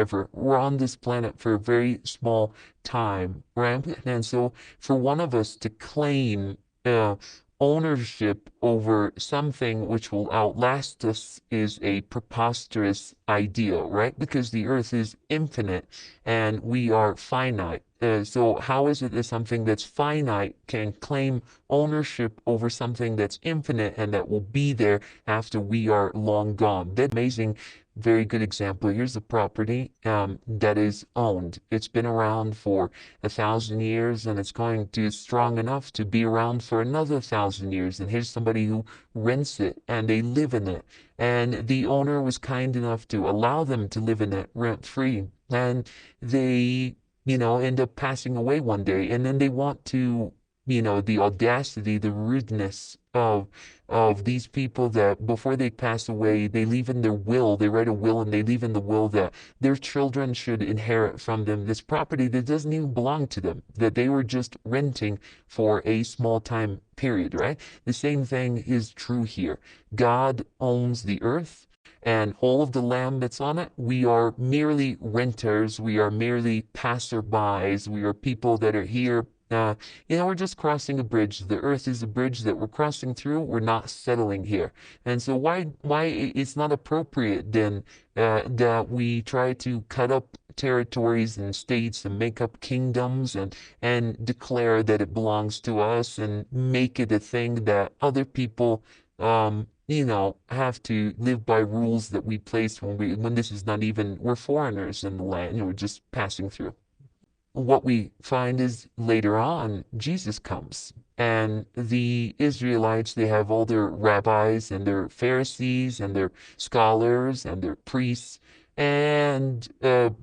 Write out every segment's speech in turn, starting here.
forever. We're on this planet for a very small time, right? And so for one of us to claim uh, ownership over something which will outlast us is a preposterous idea, right? Because the earth is infinite and we are finite. So how is it that something that's finite can claim ownership over something that's infinite and that will be there after we are long gone? That's amazing. Very good example. Here's the property that is owned. It's been around for 1,000 years, and it's going to strong enough to be around for another 1,000 years. And here's somebody who rents it and they live in it. And the owner was kind enough to allow them to live in it rent free. And they, end up passing away one day. And then they want to, the audacity, the rudeness of these people that before they pass away, they leave in their will, they write a will and they leave in the will that their children should inherit from them this property that doesn't even belong to them, that they were just renting for a small time period, right? The same thing is true here. God owns the earth and all of the land that's on it. We are merely renters. We are merely passerbys. We are people that are here. We're just crossing a bridge. The earth is a bridge that we're crossing through. We're not settling here. And so why it's not appropriate then that we try to cut up territories and states and make up kingdoms and declare that it belongs to us and make it a thing that other people have to live by rules that we place when this is not even, we're foreigners in the land, we're just passing through. What we find is later on, Jesus comes, and the Israelites, they have all their rabbis and their Pharisees and their scholars and their priests, and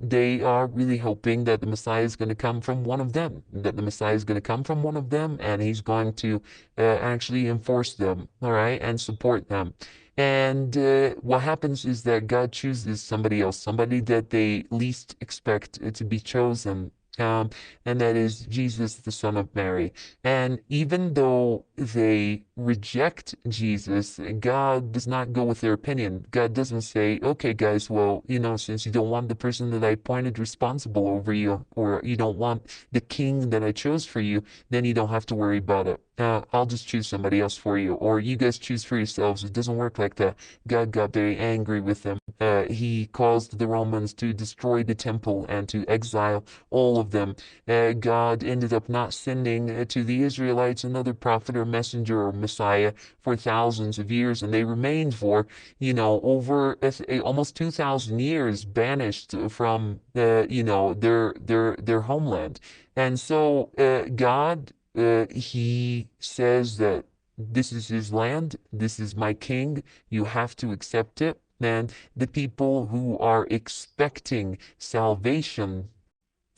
they are really hoping that the Messiah is going to come from one of them, that the Messiah is going to come from one of them, and he's going to actually enforce them, all right, and support them. And what happens is that God chooses somebody else, somebody that they least expect to be chosen, um, and that is Jesus, the Son of Mary. And even though they reject Jesus, God does not go with their opinion. God doesn't say, okay, guys, well, since you don't want the person that I appointed responsible over you, or you don't want the king that I chose for you, then you don't have to worry about it. I'll just choose somebody else for you, or you guys choose for yourselves. It doesn't work like that. God got very angry with them. He caused the Romans to destroy the temple and to exile all of them. God ended up not sending to the Israelites another prophet or messenger or Messiah for thousands of years, and they remained for, over almost 2,000 years banished from, their homeland. And so God, he says that this is his land, this is my king, you have to accept it. And the people who are expecting salvation,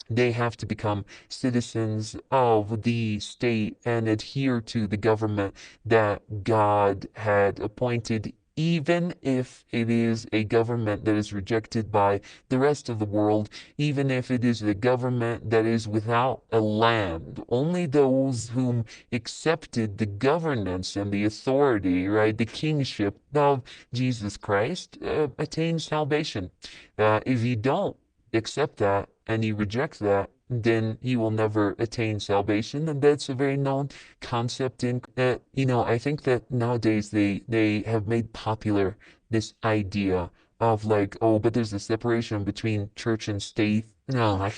they have to become citizens of the state and adhere to the government that God had appointed, even if it is a government that is rejected by the rest of the world, even if it is a government that is without a land. Only those whom accepted the governance and the authority, right, the kingship of Jesus Christ, attain salvation. If you don't accept that and you reject that, then you will never attain salvation. And that's a very known concept in, I think that nowadays they have made popular this idea of like, oh, but there's a separation between church and state. No, like,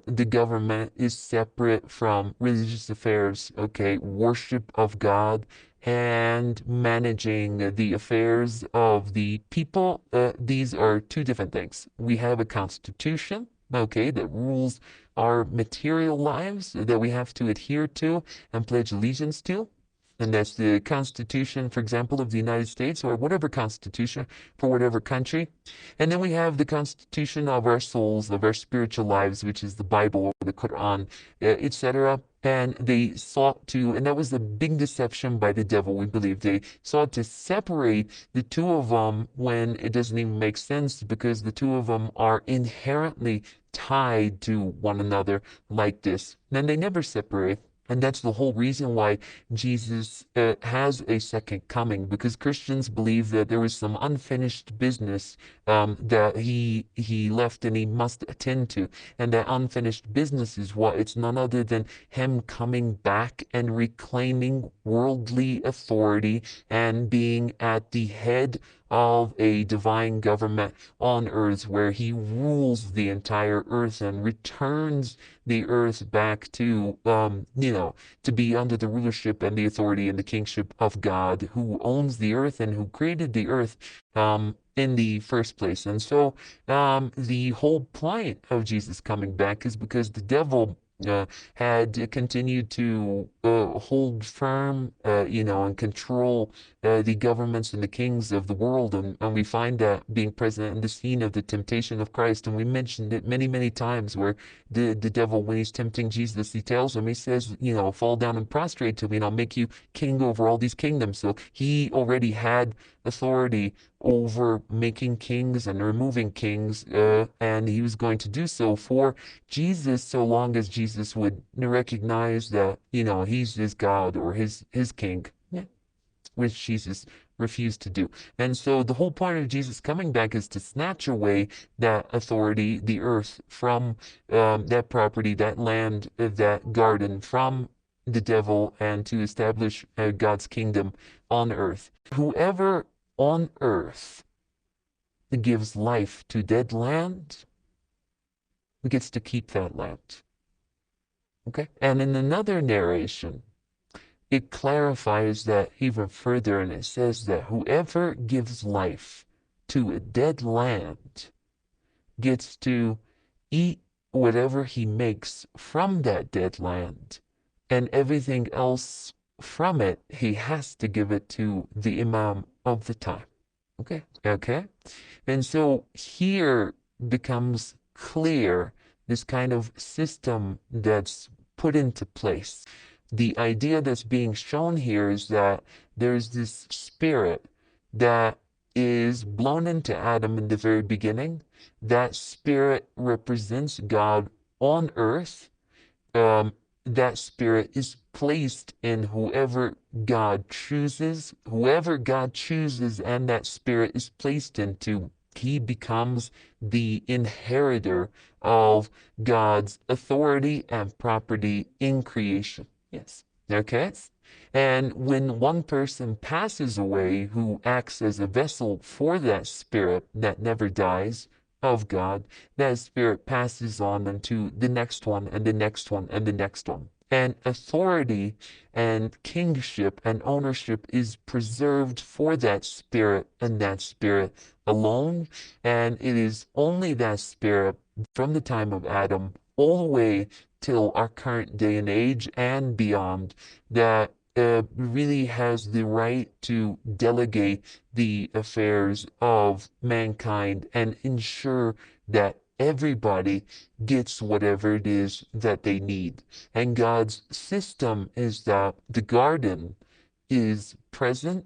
the government is separate from religious affairs, okay, worship of God and managing the affairs of the people. These are two different things. We have a constitution, okay, that rules our material lives that we have to adhere to and pledge allegiance to. And that's the Constitution, for example, of the United States, or whatever constitution for whatever country. And then we have the Constitution of our souls, of our spiritual lives, which is the Bible, or the Quran, etc. And they sought to, and that was the big deception by the devil, we believe. They sought to separate the two of them when it doesn't even make sense, because the two of them are inherently tied to one another like this. And they never separate. And that's the whole reason why Jesus has a second coming, because Christians believe that there was some unfinished business that he left and he must attend to. And that unfinished business is what? It's none other than him coming back and reclaiming worldly authority and being at the head of a divine government on earth where he rules the entire earth and returns the earth back to, to be under the rulership and the authority and the kingship of God, who owns the earth and who created the earth, in the first place. And so, the whole point of Jesus coming back is because the devil had continued to hold firm, and control the governments and the kings of the world. And we find that being present in the scene of the temptation of Christ. And we mentioned it many, many times where the devil, when he's tempting Jesus, he tells him, he says, fall down and prostrate to me and I'll make you king over all these kingdoms. So he already had authority over making kings and removing kings, and he was going to do so for Jesus, so long as Jesus would recognize that, he's his God or his king, yeah, which Jesus refused to do. And so the whole point of Jesus coming back is to snatch away that authority, the earth, from that property, that land, that garden, from the devil, and to establish God's kingdom on earth. Whoever on earth gives life to dead land gets to keep that land. Okay? And in another narration, it clarifies that even further, and it says that whoever gives life to a dead land gets to eat whatever he makes from that dead land, and everything else from it, he has to give it to the imam of the time. Okay. And so here becomes clear this kind of system that's put into place. The idea that's being shown here is that there's this spirit that is blown into Adam in the very beginning. That spirit represents God on earth. That spirit is placed in whoever God chooses, and that spirit is placed into, he becomes the inheritor of God's authority and property in creation. Yes. Okay? And when one person passes away who acts as a vessel for that spirit that never dies of God, that spirit passes on into the next one and the next one and the next one. And authority and kingship and ownership is preserved for that spirit and that spirit alone. And it is only that spirit from the time of Adam all the way till our current day and age and beyond that really has the right to delegate the affairs of mankind and ensure that everybody gets whatever it is that they need. And God's system is that the garden is present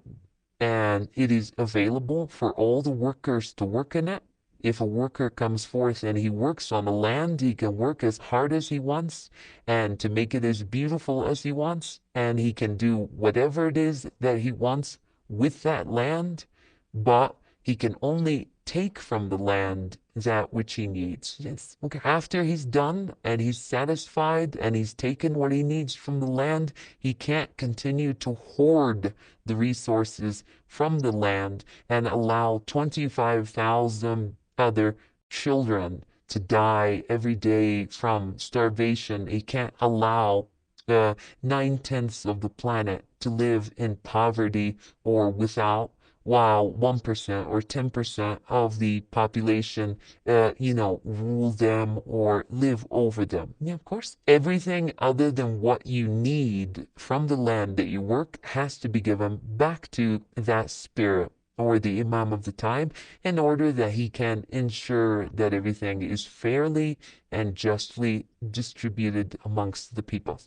and it is available for all the workers to work in it. If a worker comes forth and he works on the land, he can work as hard as he wants and to make it as beautiful as he wants, and he can do whatever it is that he wants with that land, but he can only take from the land that which he needs. Yes. Okay. After he's done and he's satisfied and he's taken what he needs from the land, he can't continue to hoard the resources from the land and allow 25,000 other children to die every day from starvation. He can't allow 9/10 of the planet to live in poverty or without, while 1% or 10% of the population, rule them or live over them. Yeah, of course. Everything other than what you need from the land that you work has to be given back to that spirit or the imam of the time in order that he can ensure that everything is fairly and justly distributed amongst the people.